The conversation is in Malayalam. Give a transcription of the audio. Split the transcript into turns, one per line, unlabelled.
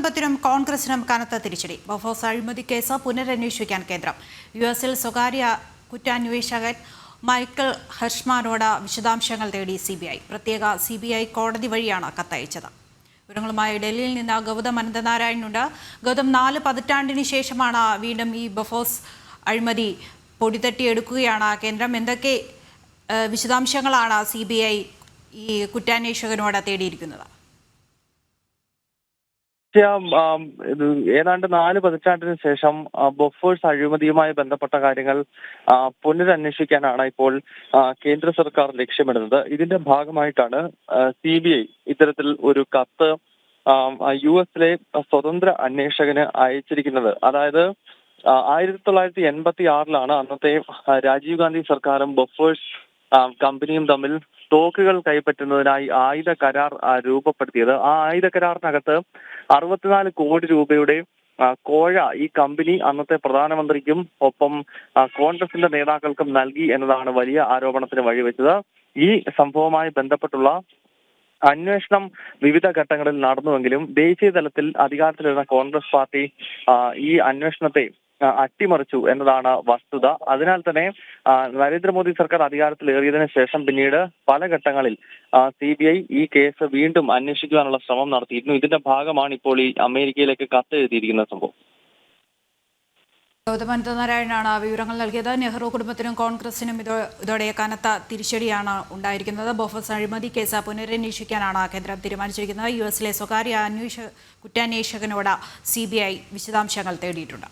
കുടുംബത്തിനും കോൺഗ്രസിനും കനത്ത തിരിച്ചടി. ബൊഫോഴ്സ് അഴിമതി കേസ് പുനരന്വേഷിക്കാൻ കേന്ദ്രം. യുഎസിൽ സ്വകാര്യ കുറ്റാന്വേഷകൻ മൈക്കിൾ ഹെർഷ്മാനോട് വിശദാംശങ്ങൾ തേടി സിബിഐ. പ്രത്യേക സിബിഐ കോടതി വഴിയാണ് കത്തയച്ചത്. വിവരങ്ങളുമായി ഡൽഹിയിൽ നിന്ന് ഗൗതം അനന്തനാരായണനുണ്ട്. ഗൗതം, 4 പതിറ്റാണ്ടിന് ശേഷമാണ് വീണ്ടും ഈ ബൊഫോഴ്സ് അഴിമതി പൊടിതട്ടിയെടുക്കുകയാണ് കേന്ദ്രം. എന്തൊക്കെ വിശദാംശങ്ങളാണ് സിബിഐ ഈ കുറ്റാന്വേഷകനോട് തേടിയിരിക്കുന്നത്?
ഏതാണ്ട് 4 പതിറ്റാണ്ടിന് ശേഷം ബൊഫേഴ്സ് അഴിമതിയുമായി ബന്ധപ്പെട്ട കാര്യങ്ങൾ പുനരന്വേഷിക്കാനാണ് ഇപ്പോൾ കേന്ദ്ര സർക്കാർ ലക്ഷ്യമിടുന്നത്. ഇതിന്റെ ഭാഗമായിട്ടാണ് സിബിഐ ഇത്തരത്തിൽ ഒരു കത്ത് യുഎസിലെ സ്വതന്ത്ര അന്വേഷകന് അയച്ചിരിക്കുന്നത്. അതായത് 1986 അന്നത്തെ രാജീവ് ഗാന്ധി സർക്കാരും ബൊഫേഴ്സ് കമ്പനിയും തമ്മിൽ സ്റ്റോക്കുകൾ കൈപ്പറ്റുന്നതിനായി ആയുധ കരാർ രൂപപ്പെടുത്തിയത്. ആ ആയുധ കരാറിനകത്ത് 64 കോടി രൂപയുടെ കോഴ ഈ കമ്പനി അന്നത്തെ പ്രധാനമന്ത്രിക്കും ഒപ്പം കോൺഗ്രസിന്റെ നേതാക്കൾക്കും നൽകി എന്നതാണ് വലിയ ആരോപണത്തിന് വഴിവെച്ചത്. ഈ സംഭവവുമായി ബന്ധപ്പെട്ടുള്ള അന്വേഷണം വിവിധ ഘട്ടങ്ങളിൽ നടന്നുവെങ്കിലും ദേശീയ തലത്തിൽ അധികാരത്തിലിരുന്ന കോൺഗ്രസ് പാർട്ടി ഈ അന്വേഷണത്തെ അട്ടിമറിച്ചു എന്നതാണ് വസ്തുത. അതിനാൽ തന്നെ നരേന്ദ്രമോദി സർക്കാർ അധികാരത്തിലേറിയതിനു ശേഷം പിന്നീട് പല ഘട്ടങ്ങളിൽ സിബിഐ ഈ കേസ് വീണ്ടും അന്വേഷിക്കുവാനുള്ള ശ്രമം നടത്തിയിരുന്നു. ഇതിന്റെ ഭാഗമാണ് ഇപ്പോൾ ഈ അമേരിക്കയിലേക്ക് കത്ത് എഴുതിയിരിക്കുന്ന സംഭവം.
ഗൗതം അനന്തനാരായണനാണ് വിവരങ്ങൾ നൽകിയത്. നെഹ്റു കുടുംബത്തിനും കോൺഗ്രസിനും ഇതോടെ കനത്ത തിരിച്ചടിയാണ് ഉണ്ടായിരിക്കുന്നത്. ബൊഫോഴ്സ് അഴിമതി കേസ് പുനരന്വേഷിക്കാനാണ് കേന്ദ്രം തീരുമാനിച്ചിരിക്കുന്നത്. യുഎസിലെ സ്വകാര്യ കുറ്റാന്വേഷകനോട് സിബിഐ വിശദാംശങ്ങൾ തേടിയിട്ടുണ്ട്.